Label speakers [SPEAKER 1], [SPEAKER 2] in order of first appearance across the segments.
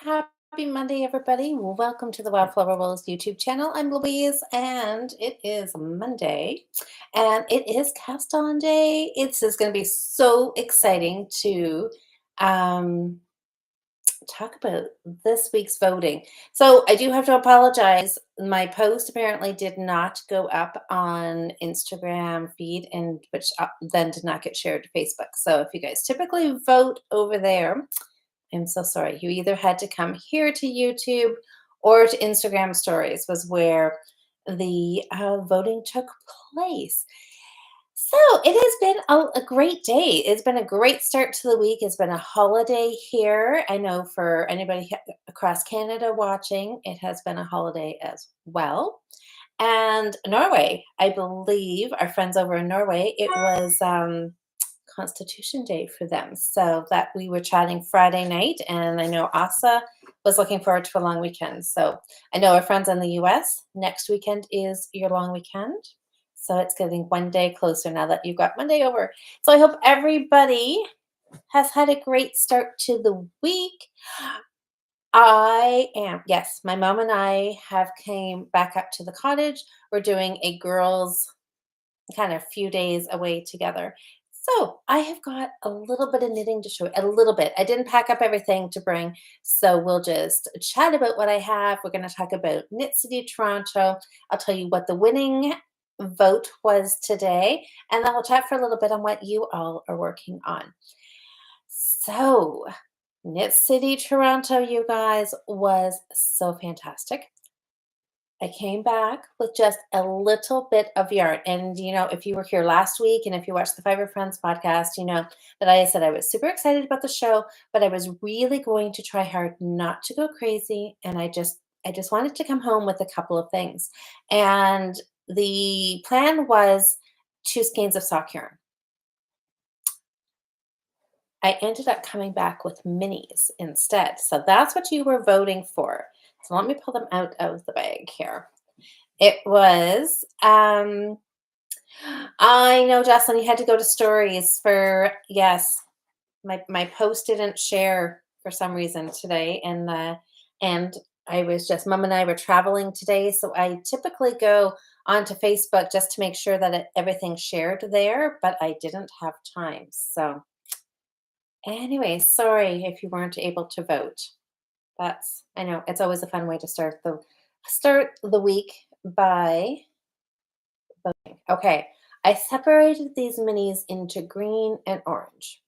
[SPEAKER 1] Happy Monday, everybody. Welcome to the Wildflower Willows YouTube channel. I'm Louise, and it is Monday, and it is cast on day. It's just going to be so exciting to um, talk about this week's voting. So I do have to apologize. My post apparently did not go up on Instagram feed, and which then did not get shared to Facebook. So if you guys typically vote over there, I'm so sorry. You either had to come here to YouTube or to Instagram stories was where the voting took place. So it has been a great day. It's been a great start to the week. It's been a holiday here. I know for anybody across Canada watching, it has been a holiday as well. And Norway, I believe our friends over in Norway, it was Constitution Day for them. So that we were chatting Friday night, and I know Asa was looking forward to a long weekend. So I know our friends in the US, next weekend is your long weekend. So it's getting one day closer now that you've got Monday over. So I hope everybody has had a great start to the week. Yes, my mom and I have came back up to the cottage. We're doing a girls' kind of few days away together. So I have got a little bit of knitting to show you, a little bit. I didn't pack up everything to bring, so we'll just chat about what I have. We're going to talk about Knit City Toronto. I'll tell you what the winning vote was today, and then we'll chat for a little bit on what you all are working on. So, Knit City Toronto, you guys, was so fantastic. I came back with just a little bit of yarn. And, if you were here last week and if you watched the Fiber Friends podcast, you know that I said I was super excited about the show, but I was really going to try hard not to go crazy. And I just wanted to come home with a couple of things. And the plan was 2 skeins of sock yarn. I ended up coming back with minis instead. So that's what you were voting for. So let me pull them out of the bag here. It was, I know, Jocelyn, you had to go to stories for, yes, my post didn't share for some reason today. And I was just, Mom and I were traveling today. So I typically go onto Facebook just to make sure that everything's shared there, but I didn't have time. So anyway, sorry if you weren't able to vote. I know it's always a fun way to start the week by voting. Okay, I separated these minis into green and orange.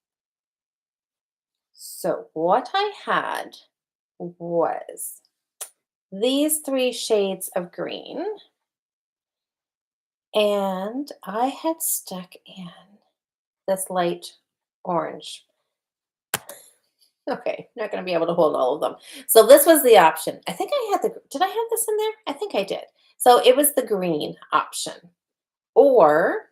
[SPEAKER 1] So what I had was these 3 shades of green, and I had stuck in this light orange. Okay, not going to be able to hold all of them. So this was the option. I think did I have this in there? I think I did. So it was the green option, or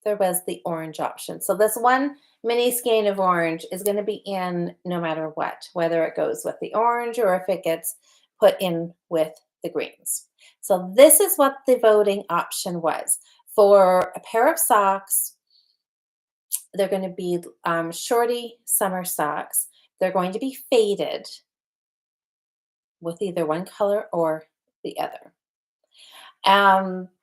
[SPEAKER 1] there was the orange option. So this one mini skein of orange is going to be in no matter what, whether it goes with the orange or if it gets put in with the greens. So this is what the voting option was. For a pair of socks, they're going to be shorty summer socks. They're going to be faded with either one color or the other.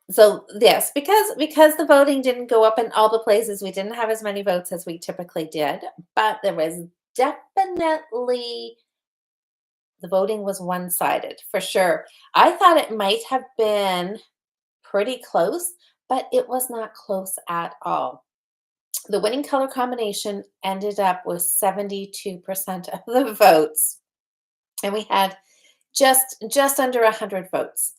[SPEAKER 1] So yes, because the voting didn't go up in all the places, we didn't have as many votes as we typically did, but there was definitely the voting was one-sided for sure. I thought it might have been pretty close, but it was not close at all. The winning color combination ended up with 72% of the votes, and we had just under 100 votes.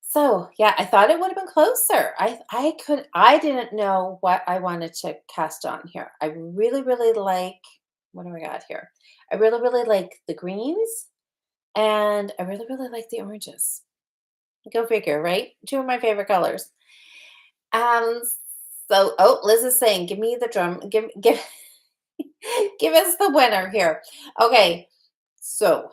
[SPEAKER 1] So, yeah, I thought it would have been closer. I didn't know what I wanted to cast on here. I really, really like, what do I got here? I really, really like the greens, and I really, really like the oranges. Go figure, right? 2 of my favorite colors. Um, so, oh, Liz is saying, give me the drum, give give us the winner here. Okay, so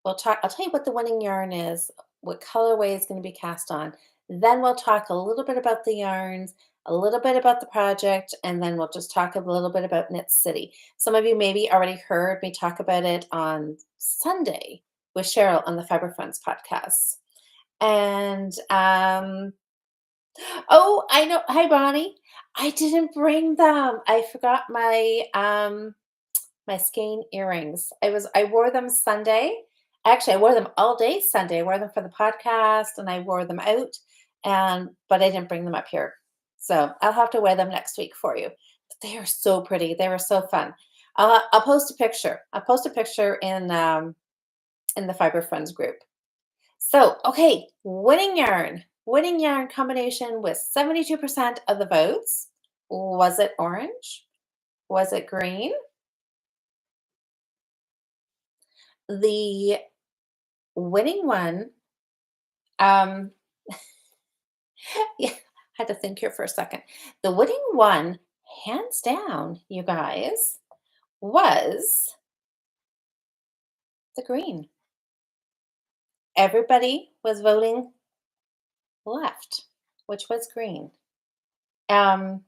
[SPEAKER 1] I'll tell you what the winning yarn is, what colorway is going to be cast on. Then we'll talk a little bit about the yarns, a little bit about the project, and then we'll just talk a little bit about Knit City. Some of you maybe already heard me talk about it on Sunday with Cheryl on the Fiber Friends podcast. And oh, I know. Hi, Bonnie. I didn't bring them. I forgot my skein earrings. I wore them Sunday. Actually, I wore them all day Sunday. I wore them for the podcast and I wore them out, and but I didn't bring them up here. So I'll have to wear them next week for you. But they are so pretty. They were so fun. I'll post a picture. I'll post a picture in the Fiber Friends group. So, okay, winning yarn. Winning yarn combination with 72% of the votes. Was it orange? Was it green? The winning one, um, yeah, I had to think here for a second. The winning one, hands down, you guys, was the green. Everybody was voting left, which was green. Um,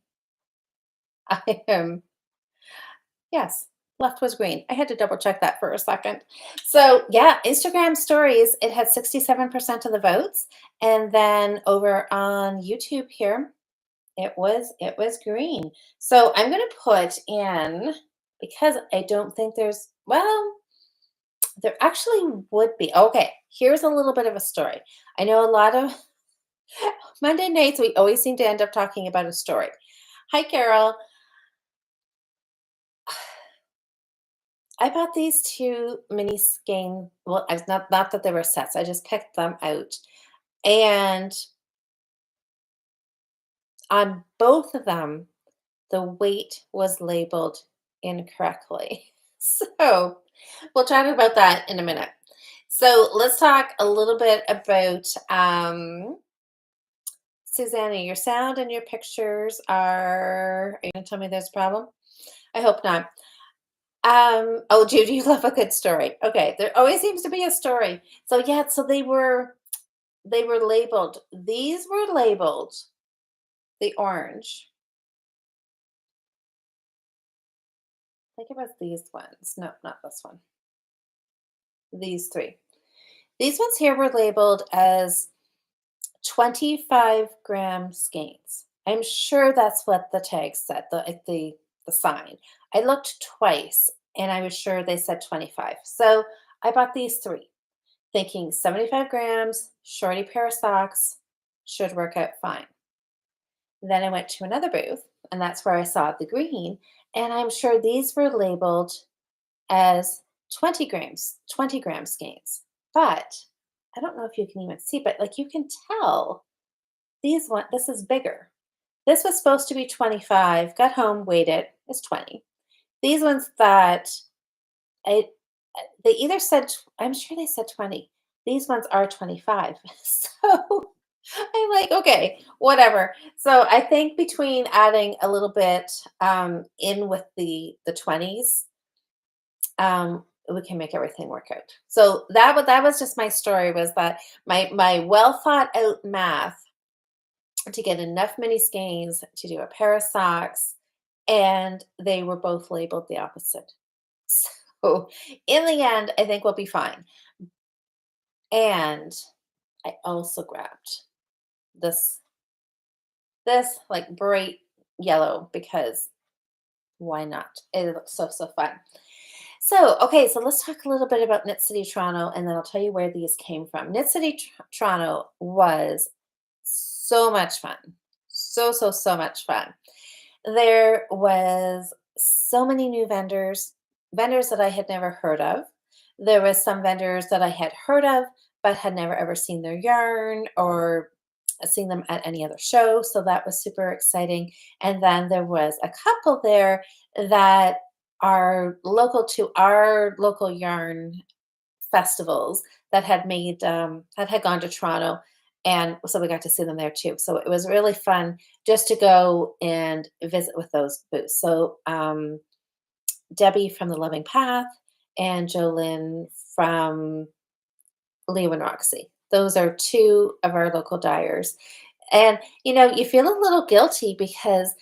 [SPEAKER 1] I am Yes, left was green. I had to double check that for a second. So yeah, Instagram stories, it had 67% of the votes. And then over on YouTube here, it was green. So I'm gonna put in, because I don't think there actually would be. Okay, here's a little bit of a story. I know a lot of Monday nights, we always seem to end up talking about a story. Hi, Carol. I bought these 2 mini skein, well, I not that they were sets, I just picked them out, and on both of them, the weight was labeled incorrectly. So, we'll talk about that in a minute. So, let's talk a little bit about, Susanna, your sound and your pictures are you gonna tell me there's a problem? I hope not. Oh, Judy, you love a good story. Okay, there always seems to be a story. So yeah, so they were labeled. These were labeled the orange. I think it was these ones. No, not this one. These three. These ones here were labeled as 25-gram skeins. I'm sure that's what the tag said, the sign. I looked twice and I was sure they said 25. So I bought these three, thinking 75 grams, shorty pair of socks, should work out fine. Then I went to another booth, and that's where I saw the green, and I'm sure these were labeled as 20 grams, 20-gram skeins. But I don't know if you can even see, but like you can tell this is bigger. This was supposed to be 25, got home, weighed it, it's 20. These ones that I they either said I'm sure they said 20. These ones are 25. So I'm like, okay, whatever. So I think between adding a little bit in with the 20s, we can make everything work out. So that was just my story, was that my well thought out math to get enough mini skeins to do a pair of socks, and they were both labeled the opposite. So in the end, I think we'll be fine. And I also grabbed this like bright yellow, because why not? It looks so fun. So, okay, so let's talk a little bit about Knit City Toronto, and then I'll tell you where these came from. Knit City Toronto was so much fun. So much fun. There was so many new vendors that I had never heard of. There was some vendors that I had heard of, but had never ever seen their yarn or seen them at any other show. So that was super exciting. And then there was a couple there that are local to our local yarn festivals that had gone to Toronto, and so we got to see them there too. So it was really fun just to go and visit with those booths. So Debbie from the Loving Path and Jolynn from Leo and Roxy. Those are two of our local dyers. And, you feel a little guilty because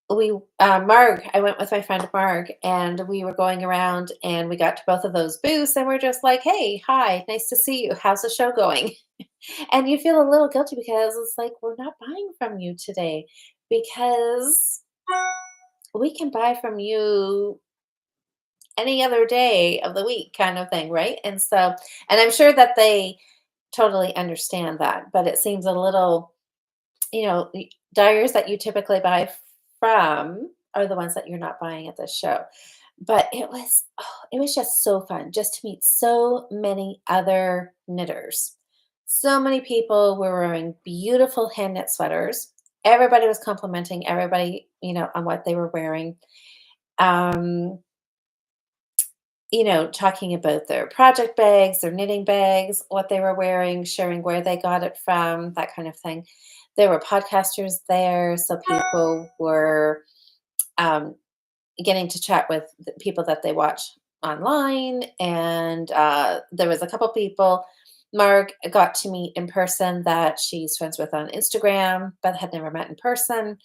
[SPEAKER 1] Marg, I went with my friend Marg, and we were going around and we got to both of those booths and we're just like, hey, hi, nice to see you. How's the show going? And you feel a little guilty because it's like, we're not buying from you today because we can buy from you any other day of the week kind of thing, right? And I'm sure that they totally understand that, but it seems a little, dyers that you typically buy from are the ones that you're not buying at this show. But it was just so fun just to meet so many other knitters. So many people were wearing beautiful hand knit sweaters. Everybody was complimenting everybody, on what they were wearing. Um, talking about their project bags, their knitting bags, what they were wearing, sharing where they got it from, that kind of thing. There were podcasters there, so people were um, getting to chat with the people that they watch online. And there was a couple people Marg got to meet in person that she's friends with on Instagram, but had never met in person.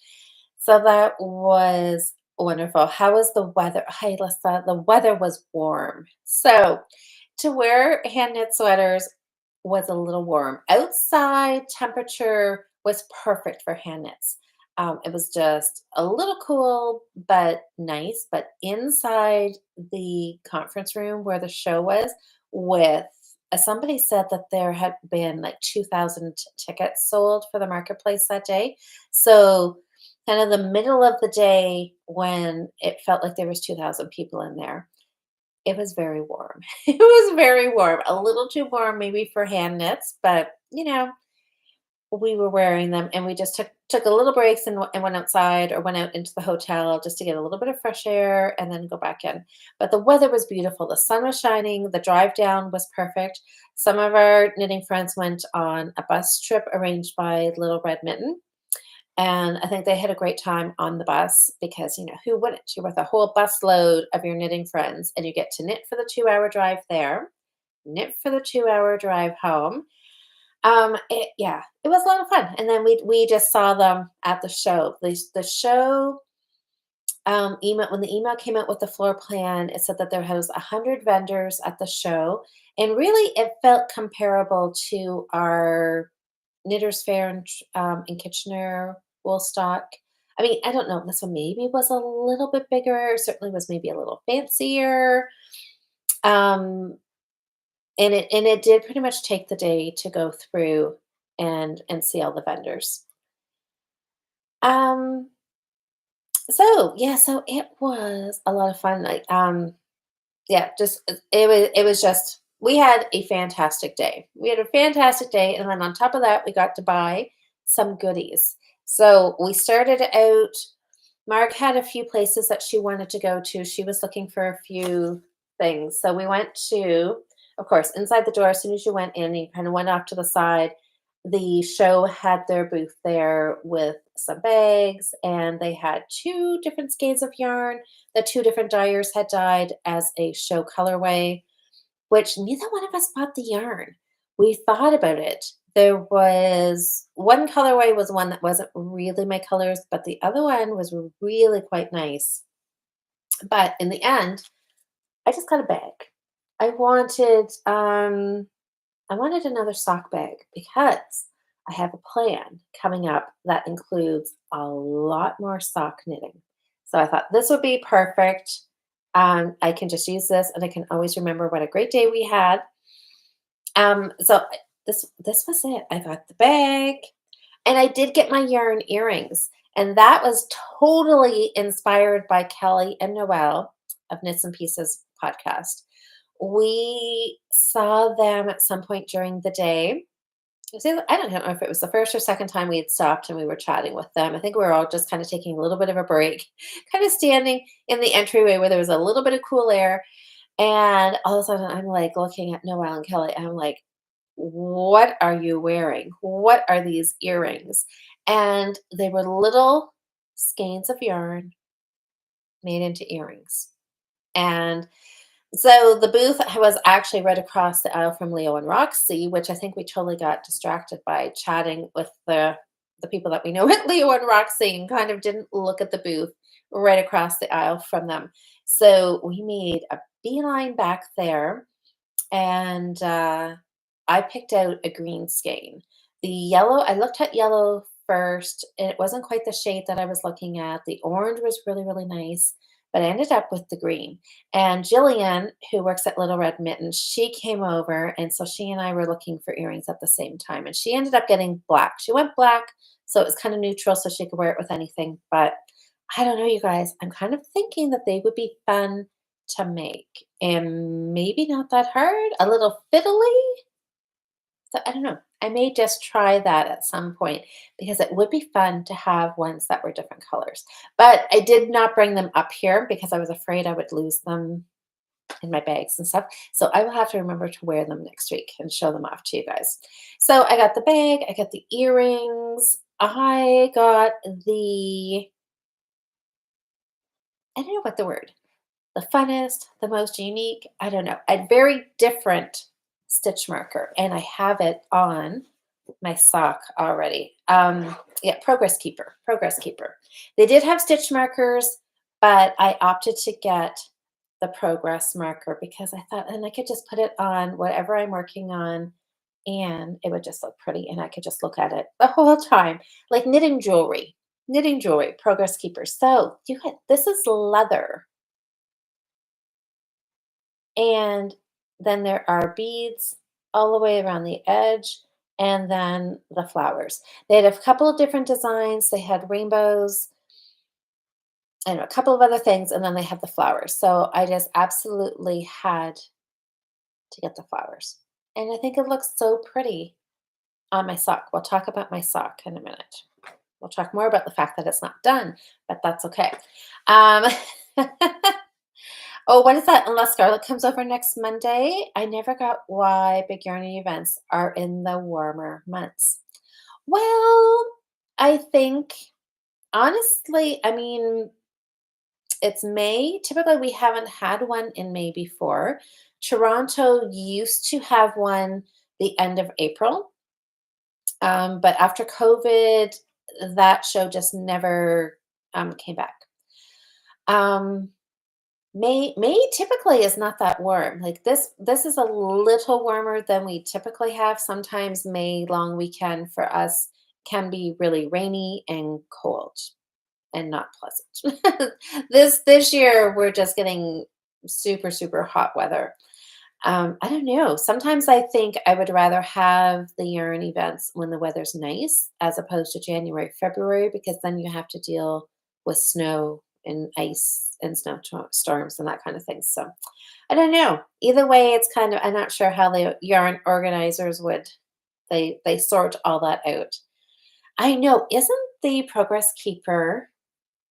[SPEAKER 1] So that was wonderful. How was the weather? Hi, Lisa. The weather was warm. So to wear hand knit sweaters was a little warm. Outside temperature was perfect for hand knits. It was just a little cool, but nice. But inside the conference room where the show was, with somebody said that there had been like 2,000 tickets sold for the marketplace that day. So kind of the middle of the day when it felt like there was 2,000 people in there. It was very warm. It was very warm, a little too warm maybe for hand knits, but we were wearing them and we just took a little breaks and went outside or went out into the hotel just to get a little bit of fresh air and then go back in. But the weather was beautiful. The sun was shining. The drive down was perfect. Some of our knitting friends went on a bus trip arranged by Little Red Mitten. And I think they had a great time on the bus because, who wouldn't? You're with a whole bus load of your knitting friends and you get to knit for the 2 hour drive there, knit for the 2 hour drive home. Yeah, it was a lot of fun. And then we just saw them at the show. The show email when the email came out with the floor plan, it said that there was 100 vendors at the show, and really it felt comparable to our Knitters Fair in Kitchener, Woolstock. I mean, I don't know. This one maybe was a little bit bigger. Certainly was maybe a little fancier. Um, and it did pretty much take the day to go through and see all the vendors. Um, so yeah, so it was a lot of fun. Yeah, just it was just we had a fantastic day. We had a fantastic day, and then on top of that, we got to buy some goodies. So we started out. Mark had a few places that she wanted to go to. She was looking for a few things. So we went to, of course, inside the door. As soon as you went in, you kind of went off to the side. The show had their booth there with some bags, and they had two different skeins of yarn that two different dyers had dyed as a show colorway, which neither one of us bought the yarn. We thought about it. There was one colorway was one that wasn't really my colors, but the other one was really quite nice. But in the end, I just got a bag. I wanted I wanted another sock bag because I have a plan coming up that includes a lot more sock knitting. So I thought this would be perfect. I can just use this and I can always remember what a great day we had. So this was it. I got the bag and I did get my yarn earrings. And that was totally inspired by Kelly and Noelle of Knits and Pieces podcast. We saw them at some point during the day. I don't know if it was the first or second time we had stopped and we were chatting with them. I think we were all just kind of taking a little bit of a break, kind of standing in the entryway where there was a little bit of cool air. And all of a sudden, I'm like looking at Noelle and Kelly. And I'm like, what are you wearing? What are these earrings? And they were little skeins of yarn made into earrings. And so the booth was actually right across the aisle from Leo and Roxy, which I think we totally got distracted by chatting with the the people that we know at Leo and Roxy and kind of didn't look at the booth right across the aisle from them. So we made a beeline back there and I picked out a green skein. The yellow, I looked at yellow first, and it wasn't quite the shade that I was looking at. The orange was really, really nice, but I ended up with the green. And Jillian, who works at Little Red Mitten, she came over, and so she and I were looking for earrings at the same time. And she ended up getting black. She went black, so it was kind of neutral, so she could wear it with anything. But I don't know, you guys. I'm kind of thinking that they would be fun to make and maybe not that hard, a little fiddly. So I don't know. I may just try that at some point because it would be fun to have ones that were different colors. But I did not bring them up here because I was afraid I would lose them in my bags and stuff. So I will have to remember to wear them next week and show them off to you guys. So I got the bag, I got the earrings, I got I don't know what the word, the funnest, the most unique, I don't know, a very different stitch marker, and I have it on my sock already. Yeah, Progress Keeper, Progress Keeper. They did have stitch markers, but I opted to get the Progress marker because I thought, and I could just put it on whatever I'm working on, and it would just look pretty, and I could just look at it the whole time, like knitting jewelry, Progress Keeper. So you had this is leather. And then there are beads all the way around the edge, and then the flowers. They had a couple of different designs. They had rainbows and a couple of other things, and then they had the flowers. So I just absolutely had to get the flowers. And I think it looks so pretty on my sock. We'll talk about my sock in a minute. We'll talk more about the fact that it's not done, but that's okay. Um, Oh, what is that? Unless Scarlett comes over next Monday. I never got why big yarning events are in the warmer months. Well, I think honestly, I mean, it's May. Typically, we haven't had one in May before. Toronto used to have one the end of April, but after COVID, that show just never came back. Um, May typically is not that warm. Like this is a little warmer than we typically have. Sometimes May long weekend for us can be really rainy and cold and not pleasant. This year we're just getting super super hot weather. I don't know. Sometimes I think I would rather have the yarn events when the weather's nice as opposed to January, February, because then you have to deal with snow and ice and storms and that kind of thing. So I don't know. Either way, it's kind of I'm not sure how the yarn organizers would they sort all that out. I know, isn't the Progress Keeper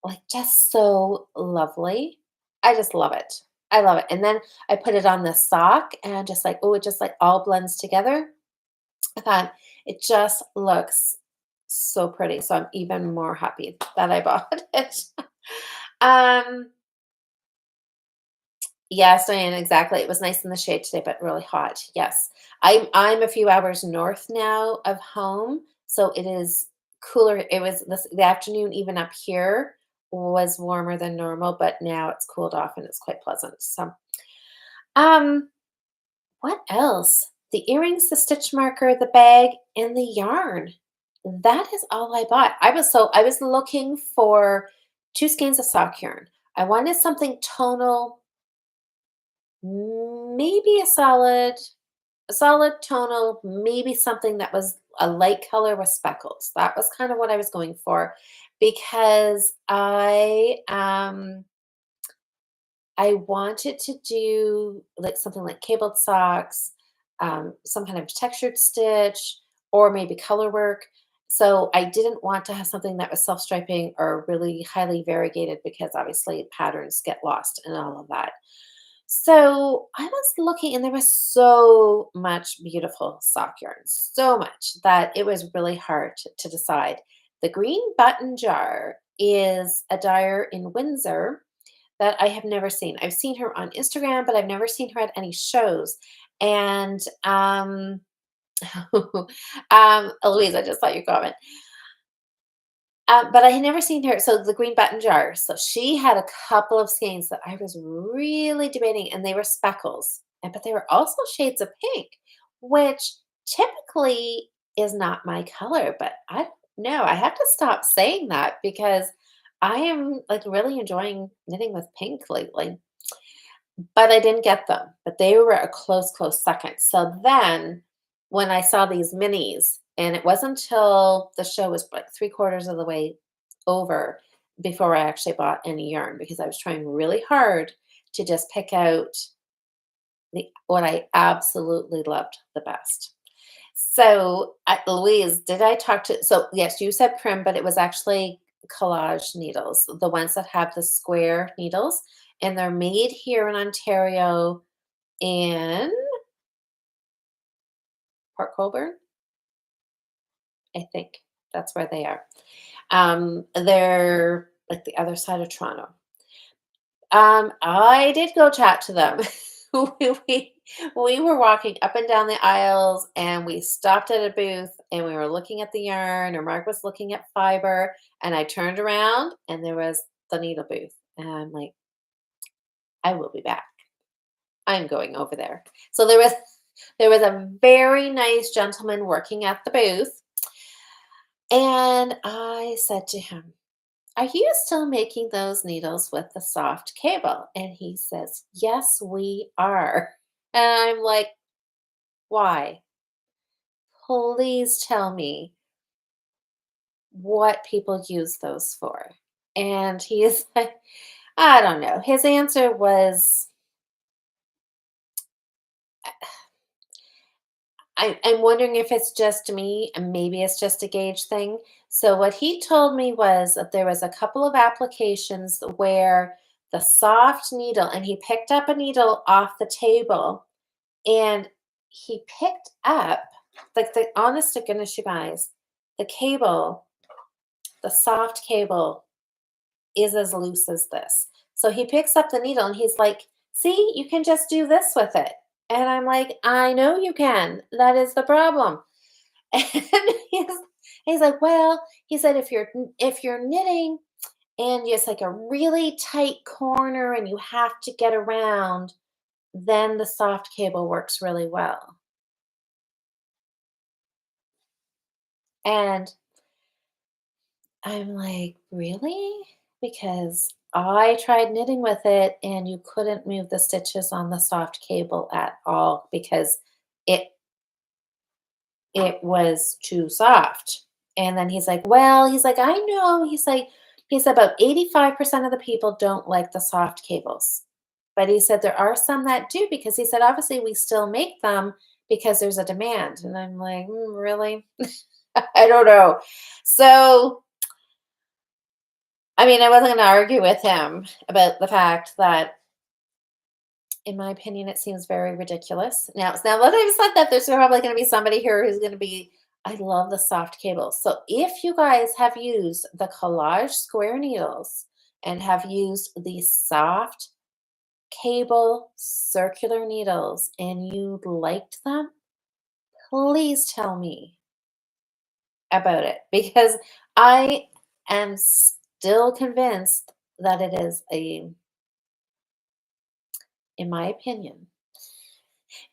[SPEAKER 1] like, just so lovely. I just love it. I love it, and then I put it on the sock and just like, oh, it just, like, all blends together. I thought it just looks so pretty, so I'm even more happy that I bought it. Um, yes, Diane, exactly. It was nice in the shade today, but really hot. Yes. I'm a few hours north now of home, so it is cooler. It was the afternoon even up here was warmer than normal, but now it's cooled off and it's quite pleasant. So, um, what else? The earrings, the stitch marker, the bag, and the yarn. That is all I bought. I was looking for two skeins of sock yarn. I wanted something tonal, maybe a solid tonal, maybe something that was a light color with speckles. That was kind of what I was going for because I wanted to do like something like cabled socks, some kind of textured stitch, or maybe color work. So I didn't want to have something that was self-striping or really highly variegated because obviously patterns get lost and all of that. So I was looking, and there was so much beautiful sock yarn, so much that it was really hard to decide. The Green Button Jar is a dyer in Windsor that I have never seen. I've seen her on Instagram, but I've never seen her at any shows. And Louise, I just saw your comment. But I had never seen her so the green button jar, so she had a couple of skeins that I was really debating, and they were speckles, but they were also shades of pink, which typically is not my color, but I don't know, I have to stop saying that because I am, like, really enjoying knitting with pink lately, but I didn't get them, but they were a close, close second. So then when I saw these minis, and it wasn't until the show was like 3/4 of the way over before I actually bought any yarn because I was trying really hard to just pick out the what I absolutely loved the best. So, Louise, did I talk to so yes, you said prim, but it was actually collage needles, the ones that have the square needles, and they're made here in Ontario in Port Colborne, I think that's where they are. They're like the other side of Toronto. I did go chat to them. we, we we were walking up and down the aisles, and we stopped at a booth, and we were looking at the yarn, or Mark was looking at fiber, and I turned around, and there was the needle booth, and I'm like, I will be back. I'm going over there. So there was a very nice gentleman working at the booth, and I said to him, "Are you still making those needles with the soft cable?" And he says, "Yes, we are." And I'm like, "Why? Please tell me what people use those for." And he is like, I don't know. His answer was, I'm wondering if it's just me and maybe it's just a gauge thing. So what he told me was that there was a couple of applications where the soft needle, and he picked up a needle off the table, and he picked up, like, the honest to goodness, you guys, the cable, the soft cable is as loose as this. So he picks up the needle and he's like, "See, you can just do this with it." And I'm like, "I know you can. That is the problem." And he's, he's like, "Well," he said, if you're knitting and it's like a really tight corner and you have to get around, then the soft cable works really well." And I'm like, "Really?" Because I tried knitting with it and you couldn't move the stitches on the soft cable at all because it it was too soft. And then he's like, "Well," he's like, "I know." He said about 85% of the people don't like the soft cables. But he said there are some that do because he said obviously we still make them because there's a demand. And I'm like, Really?" I don't know. So I mean, I wasn't gonna argue with him about the fact that, in my opinion, it seems very ridiculous. Now that I've said that, there's probably gonna be somebody here who's gonna be, "I love the soft cables." So if you guys have used the collage square needles and have used the soft cable circular needles and you liked them, please tell me about it because I am still convinced that it is in my opinion,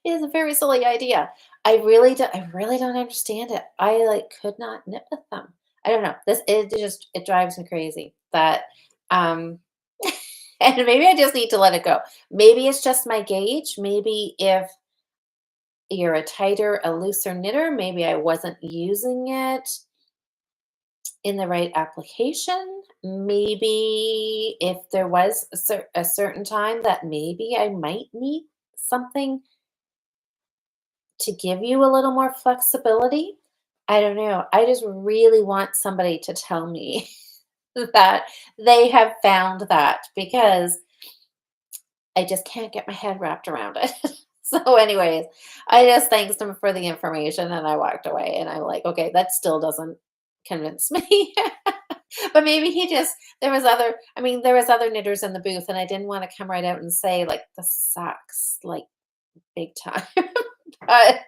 [SPEAKER 1] it is a very silly idea. I really don't understand it. I, like, could not knit with them. I don't know. It drives me crazy that, um and maybe I just need to let it go. Maybe it's just my gauge. Maybe if you're a looser knitter, maybe I wasn't using it in the right application. Maybe if there was a certain time that maybe I might need something to give you a little more flexibility. I don't know. I just really want somebody to tell me that they have found that because I just can't get my head wrapped around it. So, anyways, I just thanked him for the information and I walked away. And I'm like, okay, that still doesn't convince me. But maybe there was other knitters in the booth, and I didn't want to come right out and say, like, the sucks, like, big time. But,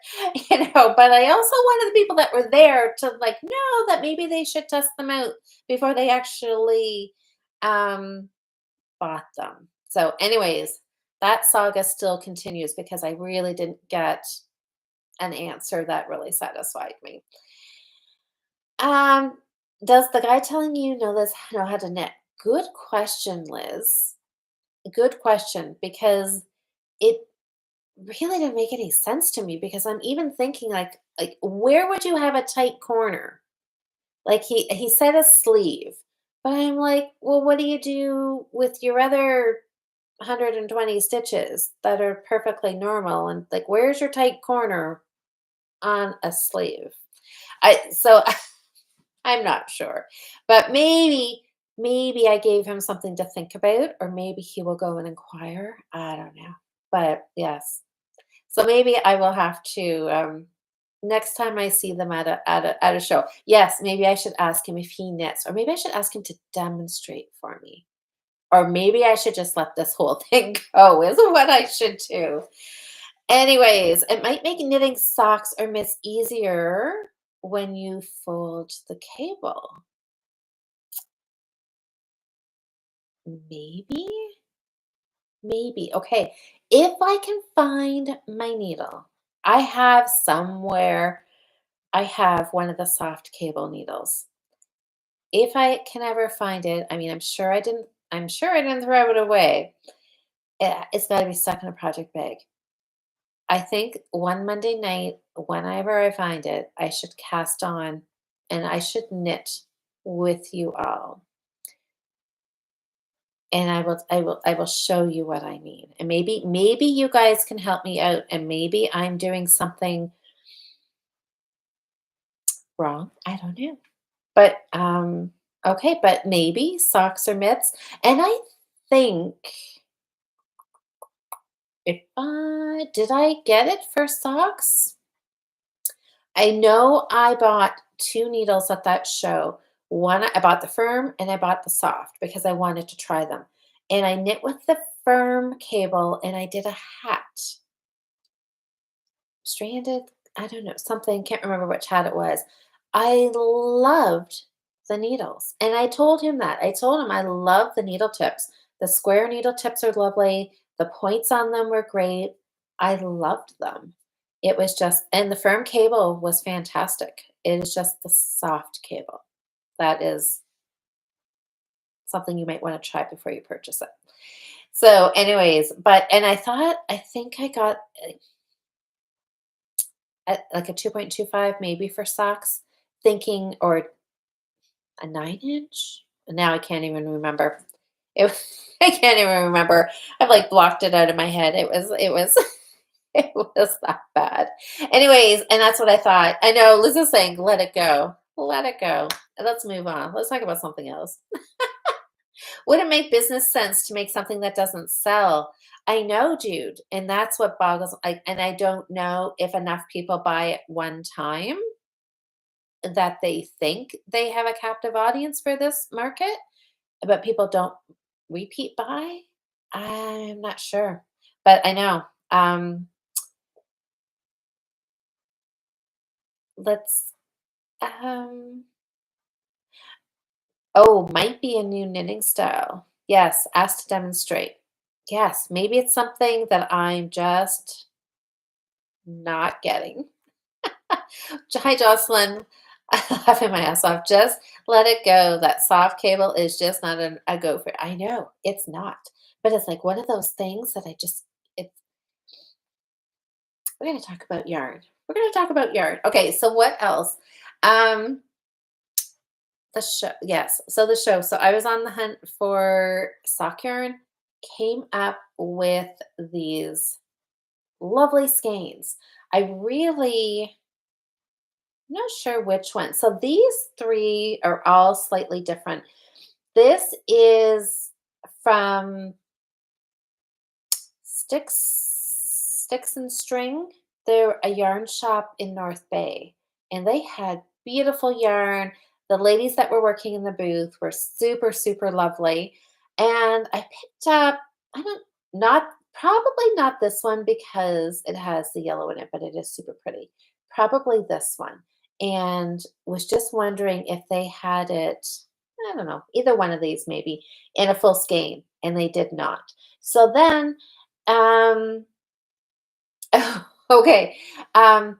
[SPEAKER 1] but I also wanted the people that were there to like know that maybe they should test them out before they actually um bought them. So, anyways, that saga still continues because I really didn't get an answer that really satisfied me. Um, does the guy telling you know how to knit? Good question, Liz. Good question, because it really didn't make any sense to me because I'm even thinking like where would you have a tight corner? Like he said a sleeve, but I'm like, well, what do you do with your other 120 stitches that are perfectly normal? And like, where's your tight corner on a sleeve? So I'm not sure. But maybe I gave him something to think about, or maybe he will go and inquire. I don't know. But yes. So maybe I will have to next time I see them at a show. Yes, maybe I should ask him if he knits, or maybe I should ask him to demonstrate for me. Or maybe I should just let this whole thing go, is what I should do. Anyways, it might make knitting socks or mitts easier when you fold the cable. Maybe, maybe. Okay, if I can find my needle, I have somewhere, I have one of the soft cable needles. If I can ever find it, I mean, I'm sure I didn't throw it away. It's got to be stuck in a project bag. I think one Monday night, whenever I find it, I should cast on and I should knit with you all. And I will show you what I mean. And maybe you guys can help me out and maybe I'm doing something wrong. I don't know. But okay, but maybe socks or mitts. And I think if did I get it for socks? I know I bought 2 needles at that show. One, I bought the firm and I bought the soft because I wanted to try them. And I knit with the firm cable and I did a hat. Stranded, I don't know, something, can't remember which hat it was. I loved the needles. And I told him that. I told him I love the needle tips. The square needle tips are lovely. The points on them were great. I loved them. It was just, and the firm cable was fantastic. It is just the soft cable. That is something you might want to try before you purchase it. So, anyways, and I think I got like a 2.25 maybe for socks, thinking, or a 9 inch. Now I can't even remember. It, I can't even remember. I've like blocked it out of my head. It was it was that bad. Anyways, and that's what I thought. I know Liz is saying, let it go. Let it go. Let's move on. Let's talk about something else. Would it make business sense to make something that doesn't sell? I know, dude. And that's what boggles and I don't know if enough people buy it one time that they think they have a captive audience for this market, but people don't repeat buy. I'm not sure. But I know. Let's um oh, might be a new knitting style. Yes, asked to demonstrate. Yes, maybe it's something that I'm just not getting. Hi, Jocelyn. I'm laughing my ass off. Just let it go. That soft cable is just not a go for it. I know it's not, but it's like one of those things that I just, it's, we're going to talk about yarn. We're going to talk about yarn. Okay. So what else? Um, the show. Yes. So the show. So I was on the hunt for sock yarn, came up with these lovely skeins. I really, not sure which one. So these 3 are all slightly different. This is from Sticks and String. They're a yarn shop in North Bay, and they had beautiful yarn. The ladies that were working in the booth were super, super lovely. And I picked up, I don't, not Probably not this one because it has the yellow in it, but it is super pretty. Probably this one. And was just wondering if they had it, I don't know, either one of these maybe in a full skein, and they did not. So then, um, okay. Um,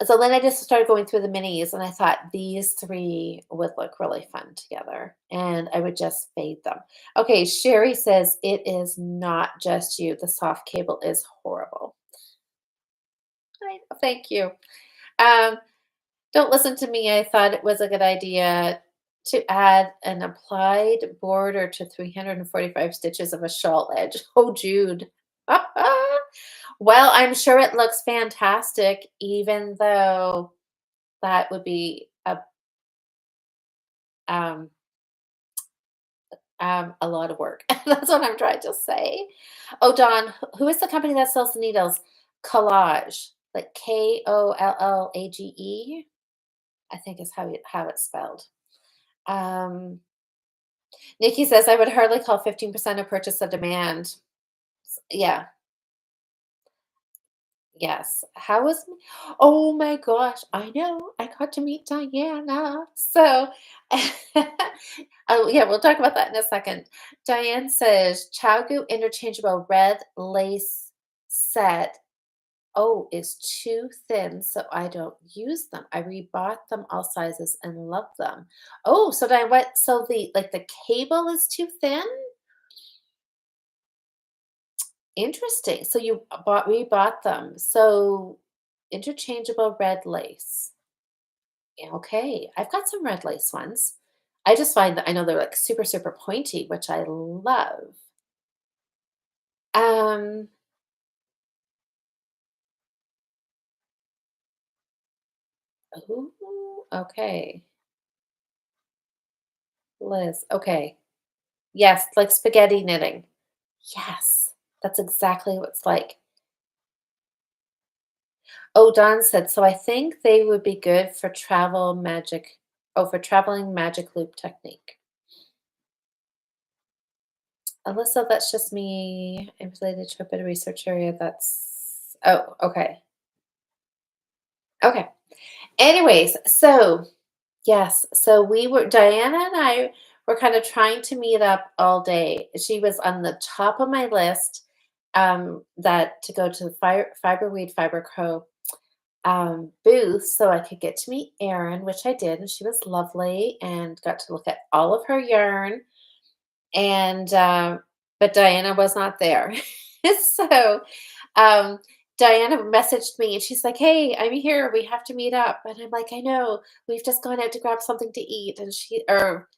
[SPEAKER 1] so then I just started going through the minis and I thought these three would look really fun together and I would just fade them. Okay, Sherry says it is not just you. The soft cable is horrible. Thank you. Um, don't listen to me. I thought it was a good idea to add an applied border to 345 stitches of a shawl edge. Oh, Jude. Well, I'm sure it looks fantastic, even though that would be um, a lot of work. That's what I'm trying to say. Oh, Don, who is the company that sells the needles? Collage, like Kollage, I think is how it's spelled. Um, Nikki says I would hardly call 15% of purchase a demand. Yeah, yes. How was Oh my gosh, I know. I got to meet Diana. So oh yeah, we'll talk about that in a second. Diane says Chowgu interchangeable red lace set. Oh, is too thin, so I don't use them. I rebought them all sizes and love them. Oh, so Diane, what so the cable is too thin? Interesting. So you rebought them. So interchangeable red lace. Yeah, okay. I've got some red lace ones. I just find that I know they're like super, super pointy, which I love. Um, ooh, okay. Liz. Okay. Yes, like spaghetti knitting. Yes. That's exactly what it's like. Oh, Don said, so I think they would be good for travel magic. Oh, for traveling magic loop technique. Alyssa, that's just me. I'm related to a bit of research area. Oh, okay. Okay. Anyways, so yes, so Diana and I were kind of trying to meet up all day. She was on the top of my list that to go to the Fiberweed Fiber Co. Booth so I could get to meet Erin, which I did, and she was lovely and got to look at all of her yarn. And but Diana was not there. So um Diana messaged me and she's like, "Hey, I'm here. We have to meet up." And I'm like, "I know. We've just gone out to grab something to eat." And she or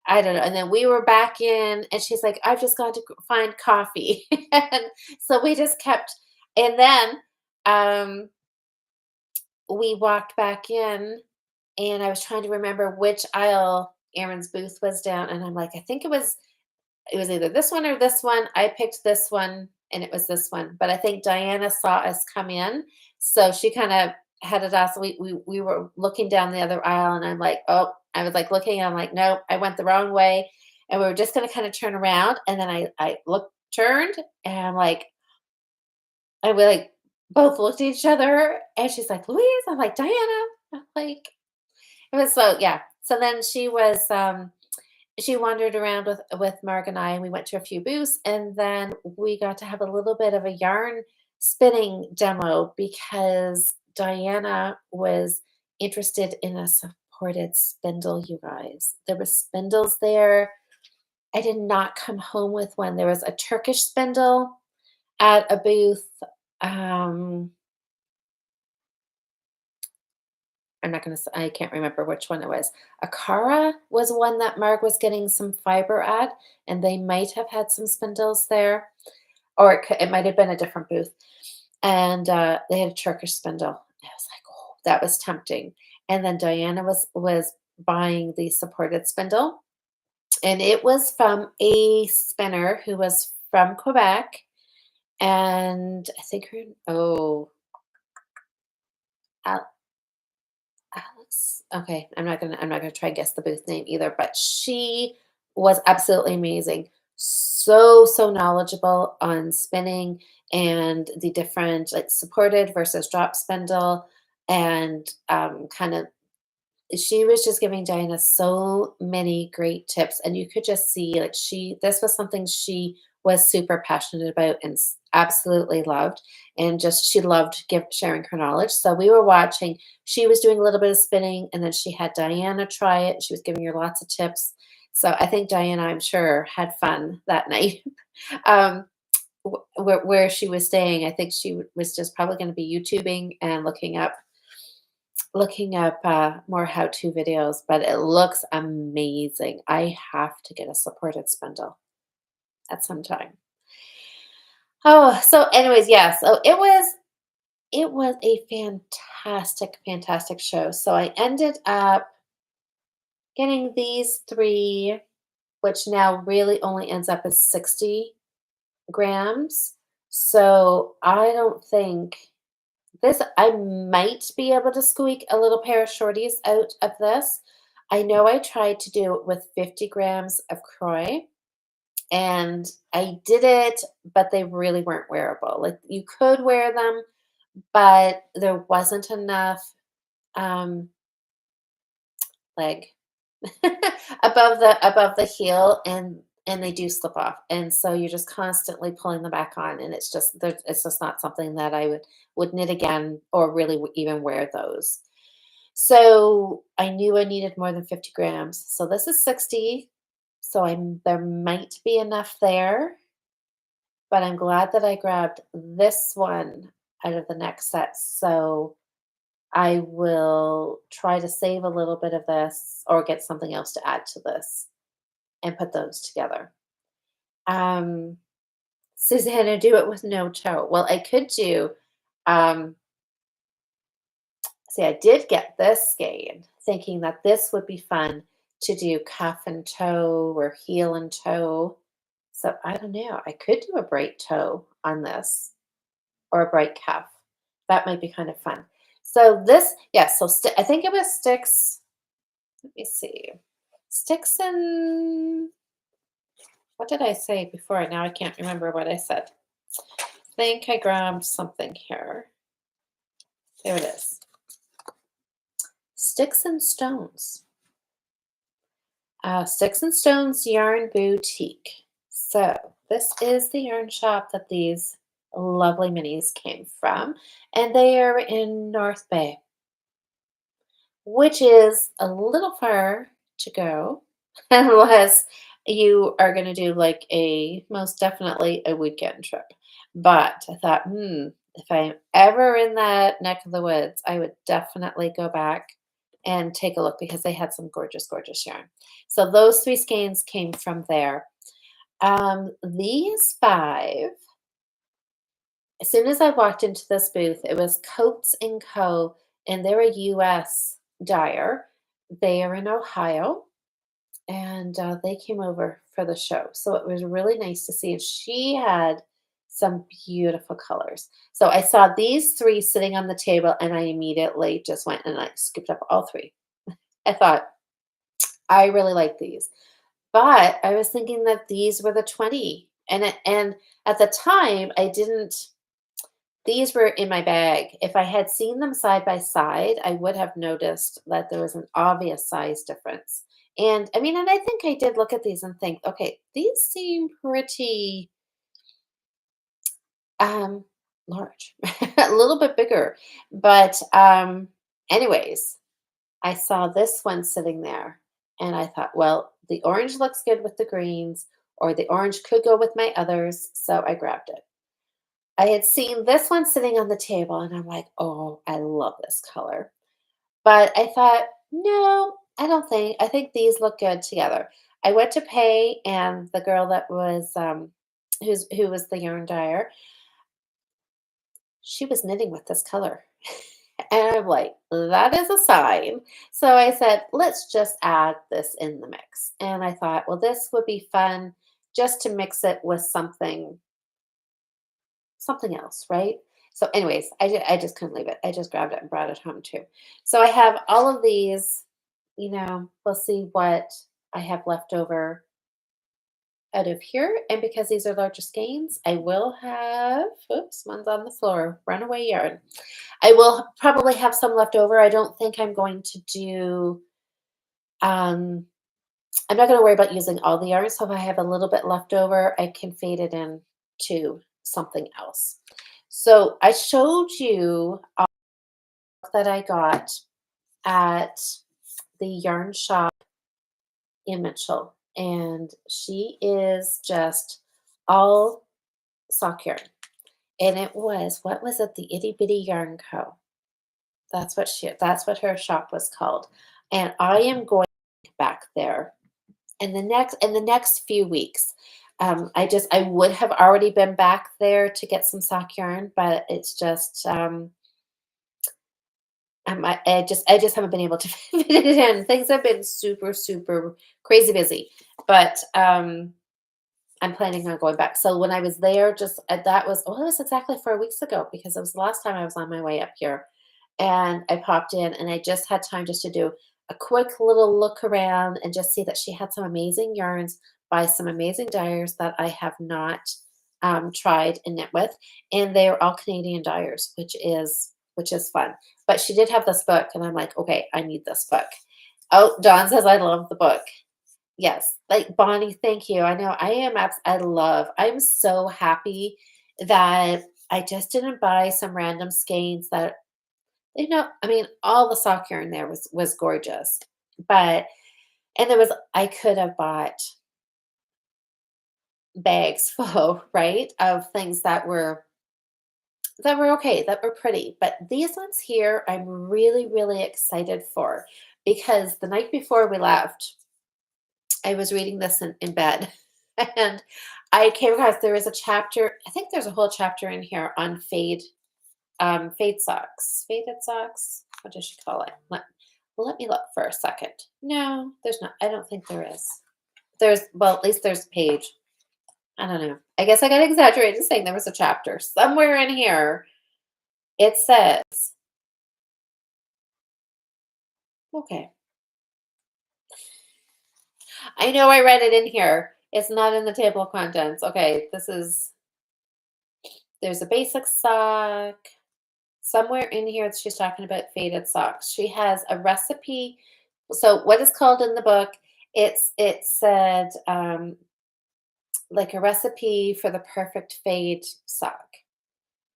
[SPEAKER 1] I don't know. And then we were back in and she's like, "I've just gone to find coffee." And so we just kept and then um we walked back in and I was trying to remember which aisle Aaron's booth was down and I'm like, "I think it was either this one or this one. I picked this one and it was this one. But I think Diana saw us come in. So she kind of headed us. We were looking down the other aisle and I'm like, oh, I was like looking, I'm like, nope, I went the wrong way. And we were just gonna kind of turn around. And then I looked turned and I'm like, and we like both looked at each other and she's like, Louise, I'm like, Diana. I'm like, it was so yeah. So then she wandered around with Mark and I, and we went to a few booths, and then we got to have a little bit of a yarn spinning demo because Diana was interested in a supported spindle, you guys. There were spindles there. I did not come home with one. There was a Turkish spindle at a booth. Um, I'm not gonna I can't remember which one it was. Akara was one that Mark was getting some fiber at, and they might have had some spindles there, or it might have been a different booth. And they had a Turkish spindle. I was like, oh, that was tempting. And then Diana was buying the supported spindle, and it was from a spinner who was from Quebec, and I think her Alex. Okay, I'm not gonna try and guess the booth name either, but she was absolutely amazing. so knowledgeable on spinning and the different like supported versus drop spindle and kind of she was just giving Diana so many great tips, and you could just see like this was something she was super passionate about and absolutely loved, and just she loved sharing her knowledge. So we were watching. She was doing a little bit of spinning, and then she had Diana try it. She was giving her lots of tips. So I think Diana, I'm sure, had fun that night. um, where she was staying, I think she was just probably going to be YouTubing and looking up more how-to videos, but it looks amazing. I have to get a supported spindle at some time. Oh, so anyways, yeah, so it was a fantastic show. So I ended up getting these 3, which now really only ends up as 60 grams. So I don't think this I might be able to squeak a little pair of shorties out of this. I know I tried to do it with 50 grams of Croy, and I did it, but they really weren't wearable. Like, you could wear them, but there wasn't enough, um, leg above the heel, and they do slip off, and so you're just constantly pulling them back on, and it's just not something that I would knit again or really even wear those. So I knew I needed more than 50 grams. So this is 60. So there might be enough there, but I'm glad that I grabbed this one out of the next set. So I will try to save a little bit of this or get something else to add to this and put those together. Um, Susanna, do it with no toe. Well, I could do, um, see, I did get this skein thinking that this would be fun to do cuff and toe or heel and toe. So I don't know. I could do a bright toe on this or a bright cuff. That might be kind of fun. So this, yeah, so I think it was sticks. Let me see. Sticks and what did I say before? Now I can't remember what I said. I think I grabbed something here. There it is. Sticks and Stones. Sticks and Stones Yarn Boutique. So this is the yarn shop that these lovely minis came from, and they are in North Bay, which is a little far to go unless you are going to do like a most definitely a weekend trip. But I thought, if I'm ever in that neck of the woods, I would definitely go back and take a look because they had some gorgeous yarn. So those 3 skeins came from there. These 5, as soon as I walked into this booth, it was Coats and Co. and they're a US dyer. They are in Ohio, and they came over for the show. So it was really nice to see. And she had some beautiful colors. So I saw these 3 sitting on the table, and I immediately just went and I scooped up all 3. I thought, I really like these. But I was thinking that these were the 20. And at the time, I didn't these were in my bag. If I had seen them side by side, I would have noticed that there was an obvious size difference. And I mean, and I think I did look at these and think, okay, these seem pretty um large, a little bit bigger. But anyways, I saw this one sitting there and I thought, well, the orange looks good with the greens, or the orange could go with my others, so I grabbed it. I had seen this one sitting on the table and I'm like, "Oh, I love this color." But I thought, "No, I think these look good together." I went to pay and the girl that was, who was the yarn dyer, she was knitting with this color. And I'm like, "That is a sign." So I said, "Let's just add this in the mix." And I thought, "Well, this would be fun just to mix it with something else, right?" So anyways, I just couldn't leave it. I just grabbed it and brought it home too. So I have all of these, we'll see what I have left over out of here. And because these are larger skeins, I will have, oops, one's on the floor, runaway yarn. I will probably have some left over. I don't think I'm going to do, um, I'm not going to worry about using all the yarn. So if I have a little bit left over, I can fade it in to something else. So I showed you all that I got at the yarn shop in Mitchell, and she is just all sock yarn. And it was, what was it? The Itty Bitty Yarn Co. That's what her shop was called. And I am going back there in the next few weeks. I would have already been back there to get some sock yarn, but it's just I just haven't been able to fit it in. Things have been super, super crazy busy, but I'm planning on going back. So when I was there, just that was it was exactly 4 weeks ago because it was the last time I was on my way up here, and I popped in and I just had time just to do a quick little look around and just see that she had some amazing yarns by some amazing dyers that I have not tried and knit with, and they are all Canadian dyers, which is fun. But she did have this book, and I'm like, okay, I need this book. Oh, Dawn says I love the book. Yes, like, Bonnie, thank you. I know I am I'm so happy that I just didn't buy some random skeins that, I mean, all the sock yarn there was gorgeous. But and there was I could have bought bags full, right, of things that were okay, that were pretty. But these ones here, I'm really, really excited for because the night before we left, I was reading this in bed, and I came across there was a chapter. I think there's a whole chapter in here on fade socks, faded socks. What does she call it? Let me look for a second. No, there's not. I don't think there is. Well, at least there's a page. I don't know. I guess I got exaggerated saying there was a chapter somewhere in here. It says, okay. I know I read it in here. It's not in the table of contents. Okay, there's a basic sock. Somewhere in here, she's talking about faded socks. She has a recipe. So, what is called in the book? It said like a recipe for the perfect fade sock,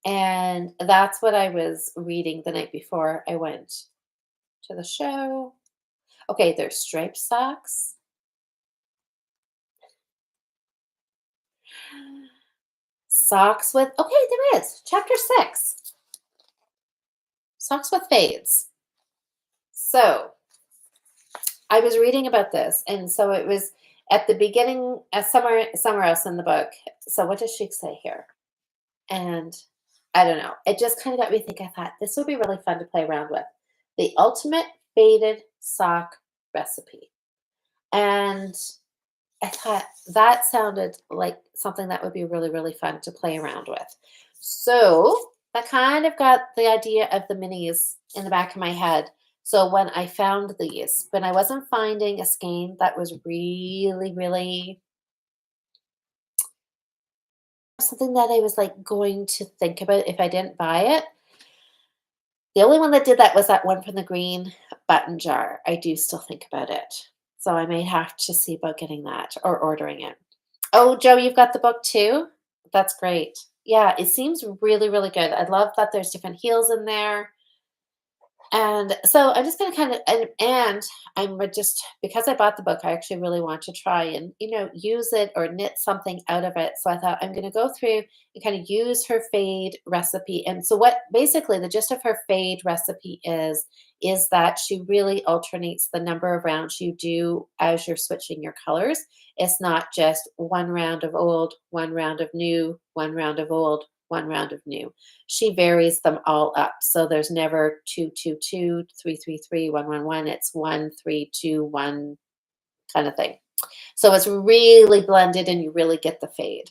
[SPEAKER 1] and that's what I was reading the night before I went to the show. Okay, there's striped socks. Socks with okay, there is chapter 6. Socks with fades. So I was reading about this, and so it was at the beginning, somewhere else in the book. So what does she say here? And I don't know. It just kind of got me thinking. I thought this would be really fun to play around with. The ultimate faded sock recipe, and I thought that sounded like something that would be really, really fun to play around with. So that kind of got the idea of the minis in the back of my head. So when I found these, when I wasn't finding a skein that was really, really something that I was like going to think about if I didn't buy it, the only one that did that was that one from the green button jar. I do still think about it. So I may have to see about getting that or ordering it. Oh, Joe, you've got the book too? That's great. Yeah, it seems really, really good. I love that there's different heels in there. And so I'm just gonna kind of and I'm just because I bought the book, I actually really want to try and use it or knit something out of it. So I thought I'm gonna go through and kind of use her fade recipe. And so what basically the gist of her fade recipe is that she really alternates the number of rounds you do as you're switching your colors. It's not just one round of old, one round of new, one round of old, one round of new. She varies them all up. So there's never 2, 2, 2, 3, 3, 3, 1, 1, 1. It's 1, 3, 2, 1 kind of thing. So it's really blended and you really get the fade.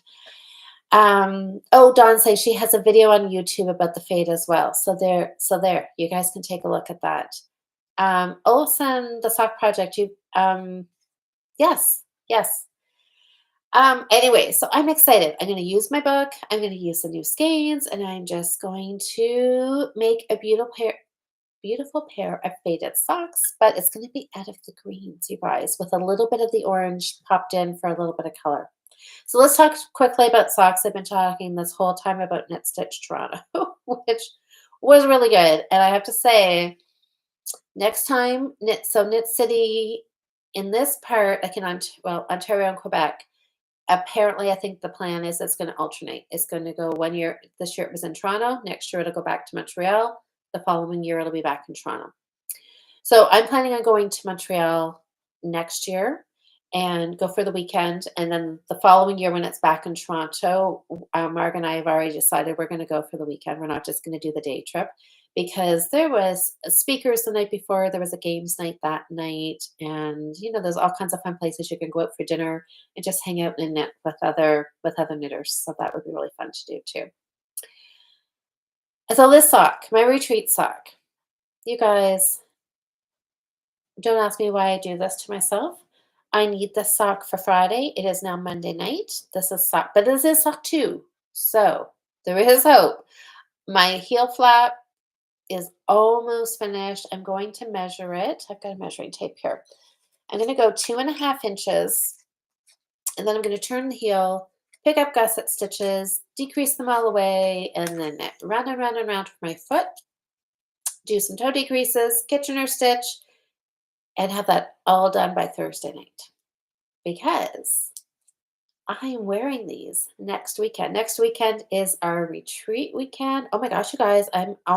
[SPEAKER 1] Oh, Dawn says she has a video on YouTube about the fade as well. So there, you guys can take a look at that. Olson, the sock project, yes, yes. Anyway, so I'm excited. I'm going to use my book. I'm going to use the new skeins, and I'm just going to make a beautiful pair of faded socks, but it's going to be out of the greens, you guys, with a little bit of the orange popped in for a little bit of color. So let's talk quickly about socks. I've been talking this whole time about Knit Stitch Toronto, which was really good. And I have to say, next time, Knit City in this part, like in Ontario and Quebec, apparently I think the plan is it's going to alternate. It's going to go one year. This year it was in Toronto. Next year it'll go back to Montreal. The following year it'll be back in Toronto. So I'm planning on going to Montreal next year and go for the weekend. And then the following year, when it's back in Toronto, Marg and I have already decided we're going to go for the weekend. We're not just going to do the day trip because there was speakers the night before. There was a games night that night, and there's all kinds of fun places you can go out for dinner and just hang out and knit with other knitters. So that would be really fun to do too. And so this sock, my retreat sock, you guys. Don't ask me why I do this to myself. I need this sock for Friday. It is now Monday night. This is sock, but this is sock 2. So there is hope. My heel flap is almost finished. I'm going to measure it. I've got a measuring tape here. I'm going to go 2.5 inches, and then I'm going to turn the heel, pick up gusset stitches, decrease them all the way, and then knit round and round and round for my foot. Do some toe decreases, Kitchener stitch, and have that all done by Thursday night because I am wearing these next weekend. Next weekend is our retreat weekend. Oh my gosh, you guys, I knew I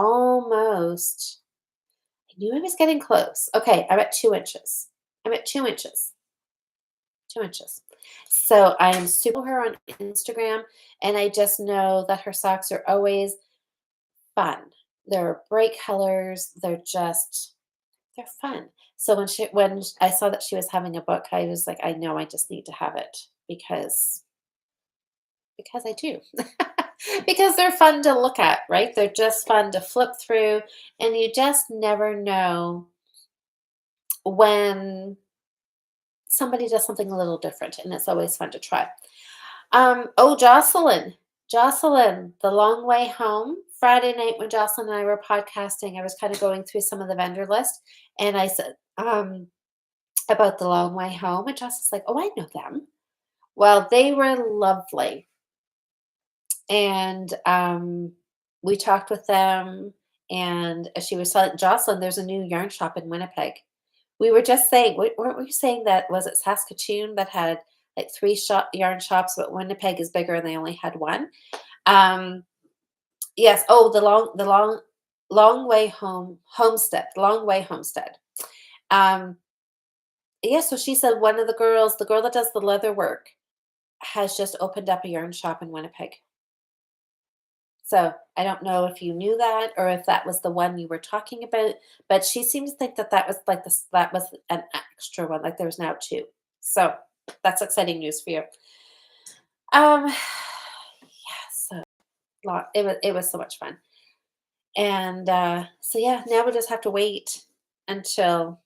[SPEAKER 1] was getting close. Okay, I'm at 2 inches. I'm at 2 inches. 2 inches. So I am super her on Instagram, and I just know that her socks are always fun. They're bright colors. They're fun. So when I saw that she was having a book, I was like, I know I just need to have it because I do. Because they're fun to look at, right? They're just fun to flip through, and you just never know when somebody does something a little different, and it's always fun to try. Jocelyn, The Long Way Home. Friday night when Jocelyn and I were podcasting, I was kind of going through some of the vendor list, and I said about The Long Way Home, and Jocelyn's like, "Oh, I know them." Well, they were lovely, and we talked with them, and she was telling Jocelyn, "There's a new yarn shop in Winnipeg." We were just saying, weren't we saying that was it Saskatoon that had like three yarn shops, but Winnipeg is bigger and they only had one? Yes. Oh, long way home homestead, long way homestead. Um, yeah. So she said one of the girl that does the leather work, has just opened up a yarn shop in Winnipeg. So I don't know if you knew that or if that was the one you were talking about, but she seemed to think that that was like this, that was an extra one. Like there's now two. So that's exciting news for you. Yeah. So it was so much fun. And so yeah, now we just have to wait until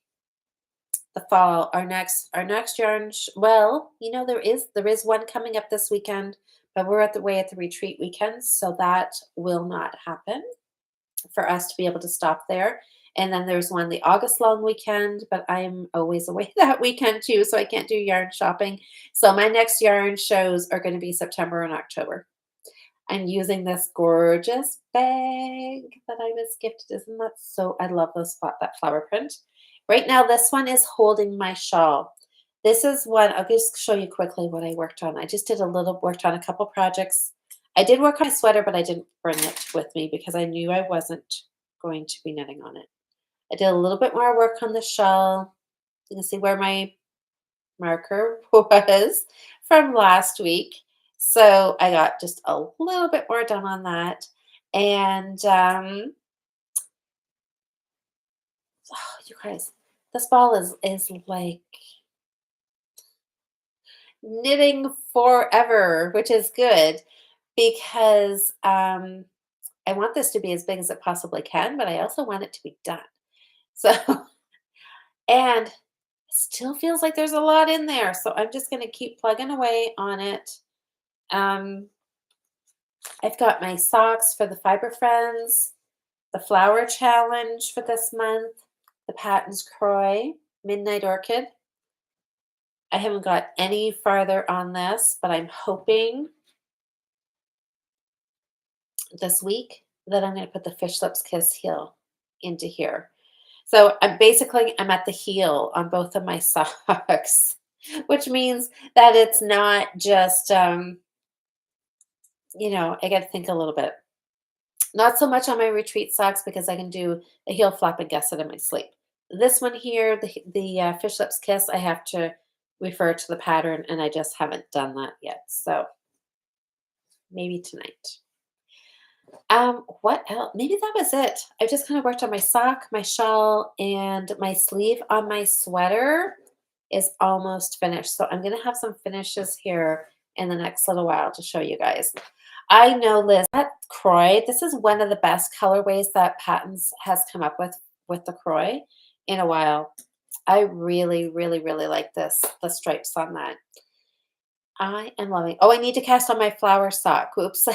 [SPEAKER 1] the fall. Our next yarn. Well, there is one coming up this weekend, but we're at the retreat weekend, so that will not happen for us to be able to stop there. And then there's one the August long weekend, but I'm always away that weekend too, so I can't do yarn shopping. So my next yarn shows are going to be September and October. I'm using this gorgeous bag that I was gifted. Isn't that so? I love that flower print. Right now, this one is holding my shawl. This is one, I'll just show you quickly what I worked on. I just worked on a couple projects. I did work on a sweater, but I didn't bring it with me because I knew I wasn't going to be knitting on it. I did a little bit more work on the shawl. You can see where my marker was from last week. So I got just a little bit more done on that. And oh, you guys, this ball is like knitting forever, which is good because I want this to be as big as it possibly can, but I also want it to be done. So, and Still feels like there's a lot in there, so I'm just gonna keep plugging away on it. Um, I've got my socks for the Fiber Friends, the Flower Challenge for this month, the Patton's Croix, Midnight Orchid. I haven't got any farther on this, but I'm hoping this week that I'm gonna put the Fish Lips Kiss heel into here. So I'm at the heel on both of my socks, which means that it's not just I got to think a little bit. Not so much on my retreat socks because I can do a heel flap and guess it in my sleep. This one here, the Fish Lips Kiss, I have to refer to the pattern, and I just haven't done that yet. So maybe tonight. What else? Maybe that was it. I just kind of worked on my sock, my shawl, and my sleeve on my sweater is almost finished. So I'm gonna have some finishes here in the next little while to show you guys. I know, Liz, that Croy, this is one of the best colorways that Patton's has come up with the Croy in a while. I really, really, really like this, the stripes on that. I am loving. Oh, I need to cast on my flower sock. Oops.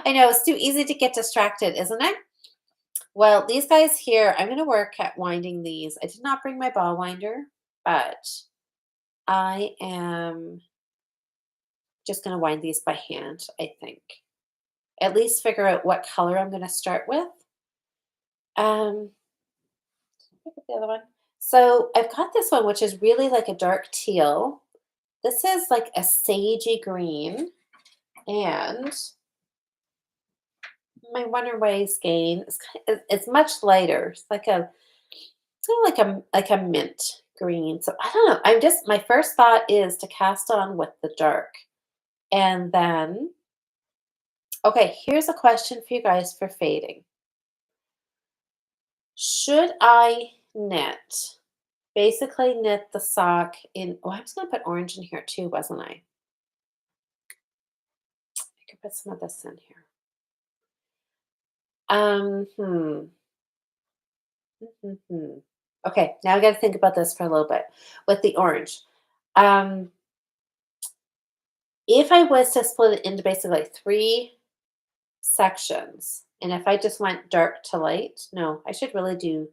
[SPEAKER 1] I know it's too easy to get distracted, isn't it? Well, these guys here, I'm going to work at winding these. I did not bring my ball winder, but I am just going to wind these by hand, I think. At least figure out what color I'm going to start with. Look at the other one. So I've got this one, which is really like a dark teal. This is like a sagey green, and my Wonderway skein is it's much lighter. It's like a kind of like a mint green. So I don't know. I'm just my first thought is to cast on with the dark. And then okay, here's a question for you guys for fading. Should I knit? Basically knit the sock in I was gonna put orange in here too, wasn't I? I could put some of this in here. Um, hmm. Mhm. Okay, now I got to think about this for a little bit with the orange. Um, if I was to split it into basically like three sections, and if I just went dark to light, no, I should really do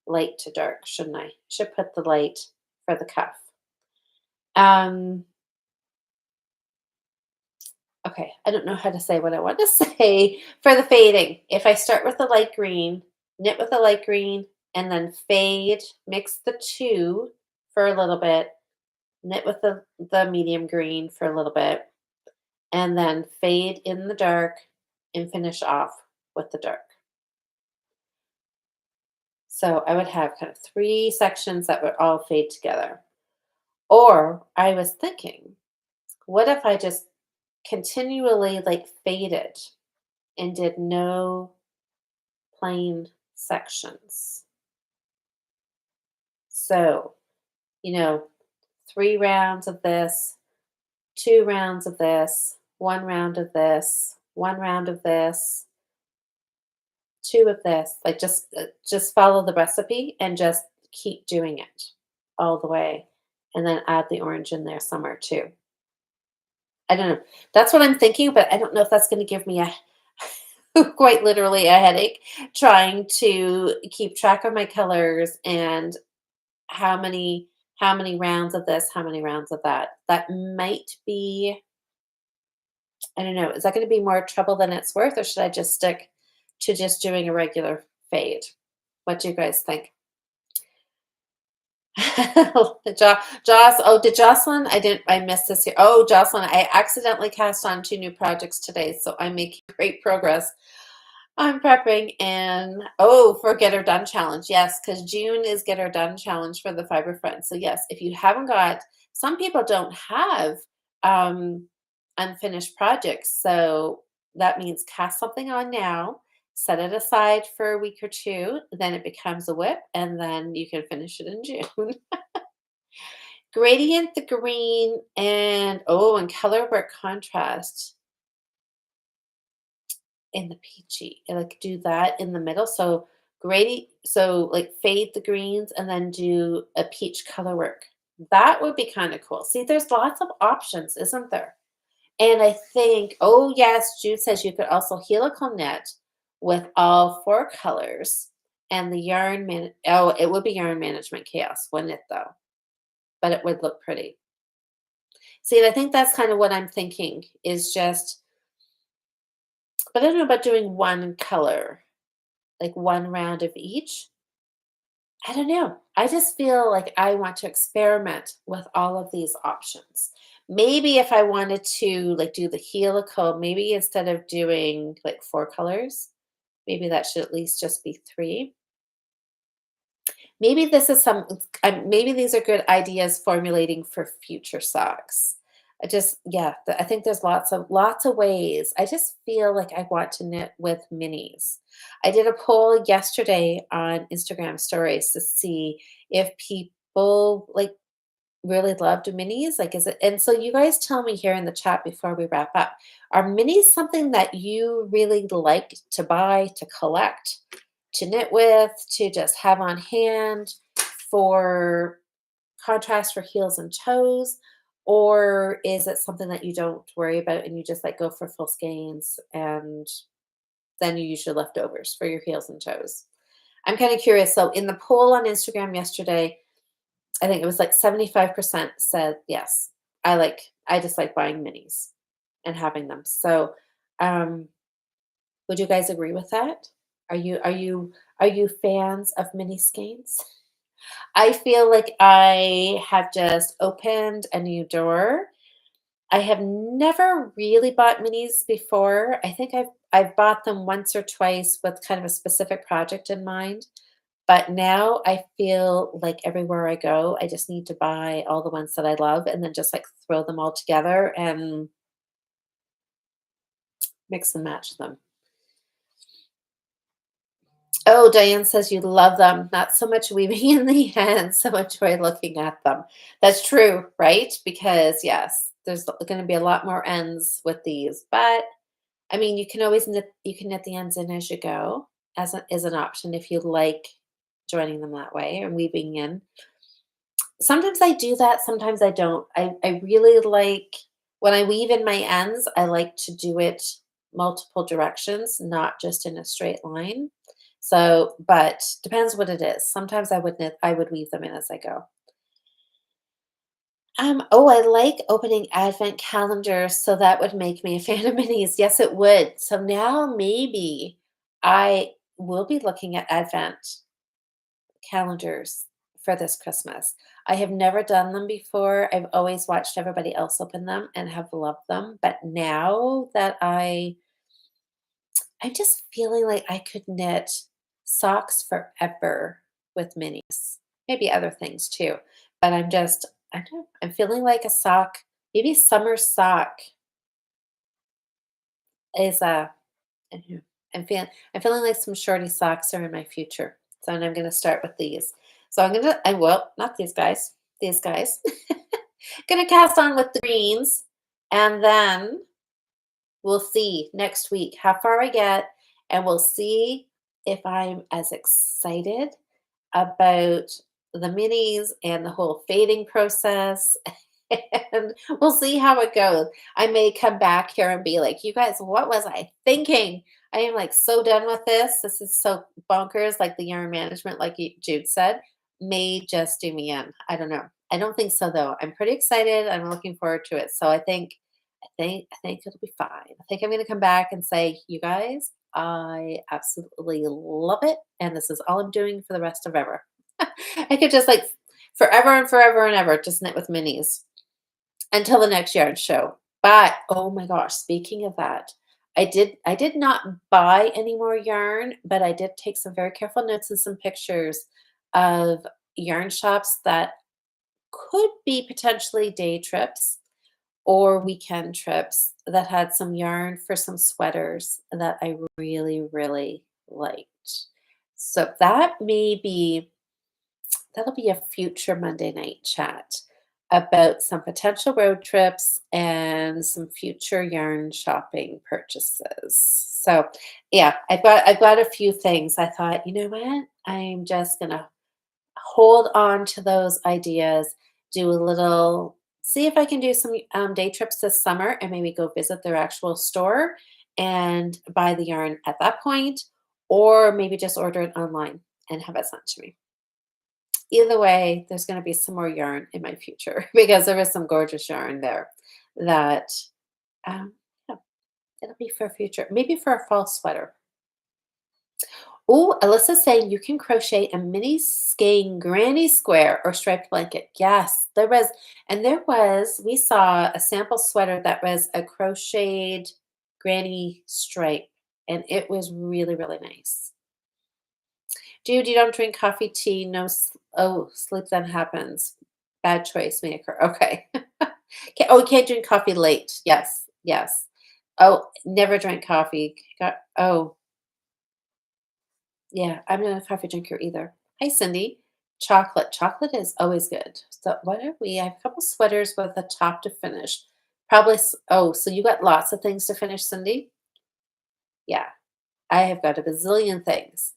[SPEAKER 1] light to dark, shouldn't I? Should put the light for the cuff. Um, okay, I don't know how to say what I want to say for the fading. If I start with the light green, knit with the light green, and then fade, mix the two for a little bit, knit with the medium green for a little bit, and then fade in the dark and finish off with the dark. So I would have kind of three sections that would all fade together. Or I was thinking, what if I just continually like faded and did no plain sections? So, you know, 3 rounds of this, 2 rounds of this, 1 round of this, 1 round of this, two of this. Like just follow the recipe and just keep doing it all the way, and then add the orange in there somewhere too. I don't know. That's what I'm thinking, but I don't know if that's going to give me a quite literally a headache trying to keep track of my colors and how many how many rounds of this, how many rounds of that. That might be I don't know. Is that going to be more trouble than it's worth, or should I just stick to just doing a regular fade? What do you guys think? Did Jocelyn? I missed this here. Oh, Jocelyn, I accidentally cast on 2 new projects today, so I'm making great progress. I'm prepping and for Get Her Done Challenge. Yes, because June is Get Her Done Challenge for the Fiber Friends. So yes, if you haven't got, some people don't have um, unfinished projects. So that means cast something on now, set it aside for a week or two, then it becomes a whip, and then you can finish it in June. Gradient the green and color work contrast in the peachy. I like do that in the middle. So so like fade the greens and then do a peach color work. That would be kind of cool. See, there's lots of options, isn't there? And I think, oh yes, Jude says you could also helical knit with all four colors and the oh, it would be yarn management chaos, wouldn't it though? But it would look pretty. See, and I think that's kind of what I'm thinking is just, but I don't know about doing one color, like one round of each. I don't know. I just feel like I want to experiment with all of these options. Maybe if I wanted to like do the helical, maybe instead of doing like four colors, maybe that should at least just be three. Maybe this is maybe these are good ideas formulating for future socks. Yeah, I think there's lots of ways. I just feel like I want to knit with minis. I did a poll yesterday on Instagram stories to see if people like really loved minis. Like, is it? And so you guys tell me here in the chat before we wrap up, are minis something that you really like to buy, to collect, to knit with, to just have on hand for contrast for heels and toes? Or is it something that you don't worry about and you just like go for full skeins and then you use your leftovers for your heels and toes? I'm kind of curious. So in the poll on Instagram yesterday, I think it was like 75% said yes. I just like buying minis and having them. So um would you guys agree with that? Are you fans of mini skeins? I feel like I have just opened a new door. I have never really bought minis before. I think I've bought them once or twice with kind of a specific project in mind. But now I feel like everywhere I go, I just need to buy all the ones that I love and then just like throw them all together and mix and match them. Oh, Diane says you love them. Not so much weaving in the end, so much joy looking at them. That's true, right? Because yes, there's going to be a lot more ends with these. But I mean, you can knit the ends in as you go as an option if you like joining them that way and weaving in. Sometimes I do that, sometimes I don't. I really like when I weave in my ends, I like to do it multiple directions, not just in a straight line. So, but depends what it is. Sometimes I would weave them in as I go. Oh, I like opening advent calendars, so that would make me a fan of minis. Yes, it would. So now maybe I will be looking at advent calendars for this Christmas. I have never done them before. I've always watched everybody else open them and have loved them. But now that I'm just feeling like I could knit socks forever with minis. Maybe other things too. But I don't know, I'm feeling like a sock, maybe summer sock is a I don't know, I'm feeling like some shorty socks are in my future. So and I'm gonna start with these. So I will, not these guys, these guys. Gonna cast on with the greens and then we'll see next week how far I get, and we'll see if I'm as excited about the minis and the whole fading process. And we'll see how it goes. I may come back here and be like, you guys, what was I thinking? I am like so done with this. This is so bonkers. Like the yarn management, like Jude said, may just do me in. I don't know. I don't think so though. I'm pretty excited. I'm looking forward to it. So I think it'll be fine. I think I'm gonna come back and say, you guys, I absolutely love it. And this is all I'm doing for the rest of ever. I could just like forever and forever and ever just knit with minis until the next yard show. But oh my gosh, speaking of that, I did not buy any more yarn, but I did take some very careful notes and some pictures of yarn shops that could be potentially day trips or weekend trips that had some yarn for some sweaters that I really, really liked. So that'll be a future Monday night chat about some potential road trips and some future yarn shopping purchases. So, yeah, I've got a few things. I thought, you know what? I'm just gonna hold on to those ideas, do a little see if I can do some day trips this summer and maybe go visit their actual store and buy the yarn at that point, or maybe just order it online and have it sent to me. Either way, there's going to be some more yarn in my future because there is some gorgeous yarn there that um, yeah, it'll be for a future, maybe for a fall sweater. Oh, Alyssa's saying you can crochet a mini skein granny square or striped blanket. Yes, we saw a sample sweater that was a crocheted granny stripe, and it was really, really nice. Dude, you don't drink coffee, tea, no, oh, sleep then happens. Bad choice may occur. Okay. Oh, you can't drink coffee late. Yes, yes. Oh, never drank coffee. Oh, yeah, I'm not a coffee drinker either. Hi, Cindy. Chocolate. Chocolate is always good. So what are we? I have a couple sweaters with a top to finish. Probably. Oh, so you got lots of things to finish, Cindy? Yeah, I have got a bazillion things.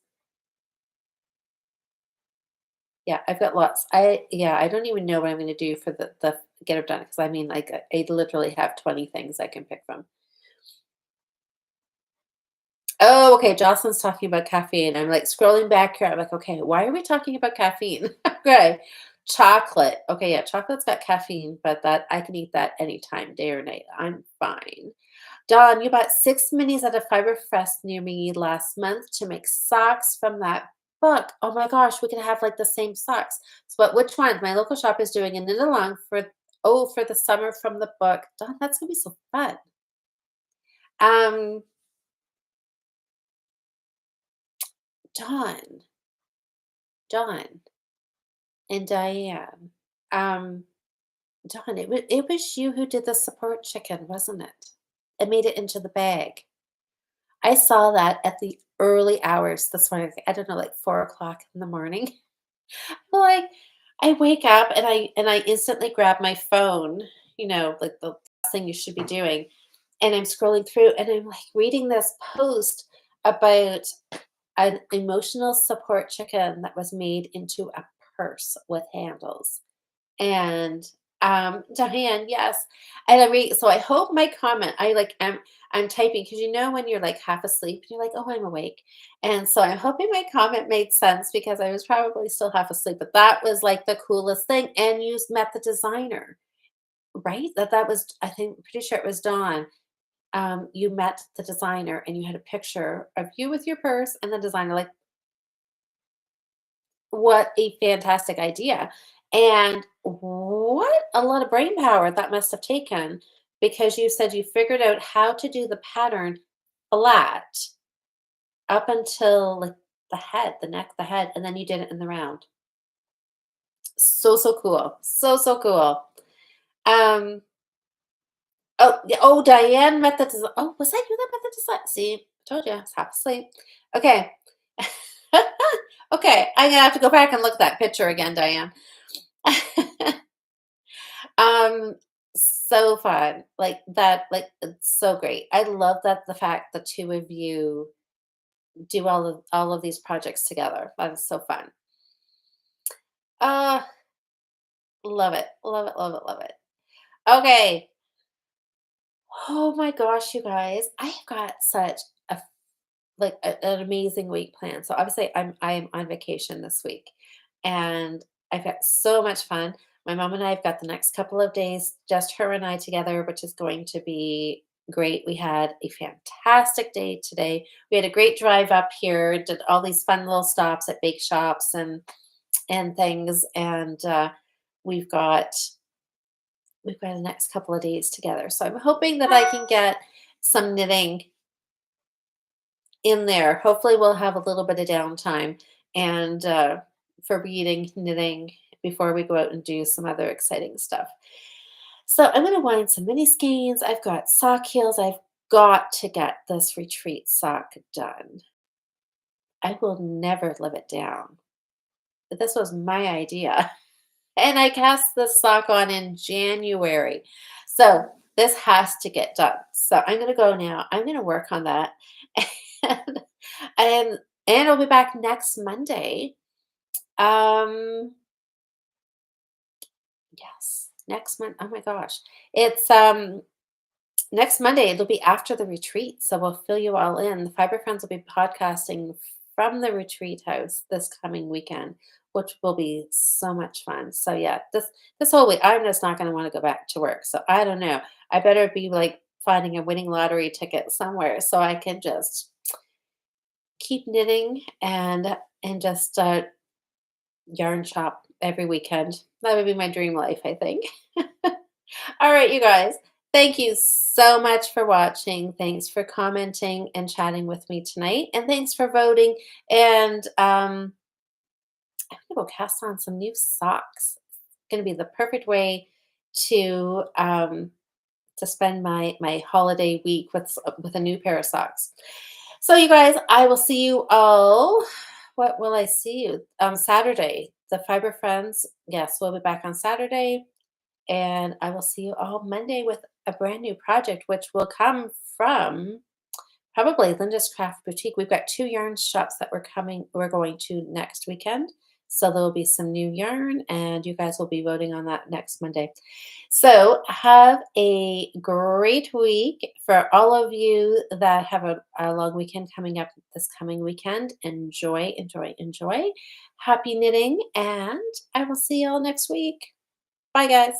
[SPEAKER 1] Yeah, I've got lots. I don't even know what I'm going to do for the get it done because I mean, like, I literally have 20 things I can pick from. Oh, okay. Jocelyn's talking about caffeine. I'm like scrolling back here. I'm like, okay, why are we talking about caffeine? Okay. Chocolate. Okay, yeah, chocolate's got caffeine, but that I can eat that anytime, day or night. I'm fine. Dawn, you bought 6 minis at a Fiber Fest near me last month to make socks from that book. Oh my gosh, we could have like the same socks. So, but which one? My local shop is doing a knit along for the summer from the book. Dawn, that's gonna be so fun. Um, Dawn, Dawn, and Diane. Um, Dawn, it was you who did the support chicken, wasn't it? It made it into the bag. I saw that at the early hours this morning. I don't know, like 4 o'clock in the morning. Well, I wake up and I instantly grab my phone, like the last thing you should be doing, and I'm scrolling through and I'm like reading this post about an emotional support chicken that was made into a purse with handles. And, Diane, yes. And so I hope my comment I'm typing because when you're, like, half asleep and you're like, "Oh, I'm awake." And so I'm hoping my comment made sense because I was probably still half asleep, but that was, like, the coolest thing, and you met the designer, right? That was I think pretty sure it was Dawn. You met the designer and you had a picture of you with your purse and the designer, like, what a fantastic idea. And what a lot of brain power that must have taken because you said you figured out how to do the pattern flat up until like the head, the neck, the head, and then you did it in the round. So, so cool. So, so cool. Um, oh, yeah, oh, Diane met the design. Oh, was that you that met the design? See, told you, I was half asleep. Okay. Okay, I'm gonna have to go back and look at that picture again, Diane. Um, so fun. Like that, like it's so great. I love that the fact the two of you do all of these projects together. That is so fun. Uh, love it. Love it, love it, love it. Okay. Oh my gosh, you guys. I have got such a an amazing week planned. So obviously I'm on vacation this week and I've got so much fun. My mom and I have got the next couple of days, just her and I together, which is going to be great. We had a fantastic day today. We had a great drive up here, did all these fun little stops at bake shops and things. And we've got we've got the next couple of days together. So I'm hoping that I can get some knitting in there. Hopefully, we'll have a little bit of downtime and for reading, knitting before we go out and do some other exciting stuff. So I'm going to wind some mini skeins. I've got sock heels. I've got to get this retreat sock done. I will never live it down. But this was my idea. And I cast the sock on in January. So This has to get done. So I'm gonna go now. I'm gonna work on that. And and and I'll be back next Monday. Um yes, next month. Oh my gosh. It's next Monday. It'll be after the retreat. So we'll fill you all in. The Fiber Friends will be podcasting from the retreat house this coming weekend, which will be so much fun. So yeah, this whole week I'm just not gonna want to go back to work. So I don't know. I better be like finding a winning lottery ticket somewhere so I can just keep knitting and just yarn shop every weekend. That would be my dream life, I think. All right, you guys. Thank you so much for watching. Thanks for commenting and chatting with me tonight. And thanks for voting. And I'm gonna go cast on some new socks. It's gonna be the perfect way to spend my holiday week with a new pair of socks. So you guys, I will see you all. What will I see you? Saturday. The Fiber Friends. Yes, we'll be back on Saturday. And I will see you all Monday with a brand new project, which will come from probably Linda's Craft Boutique. We've got 2 yarn shops that we're going to next weekend. So there'll be some new yarn, and you guys will be voting on that next Monday. So have a great week. For all of you that have a long weekend coming up this coming weekend, enjoy, enjoy, enjoy. Happy knitting, and I will see you all next week. Bye, guys.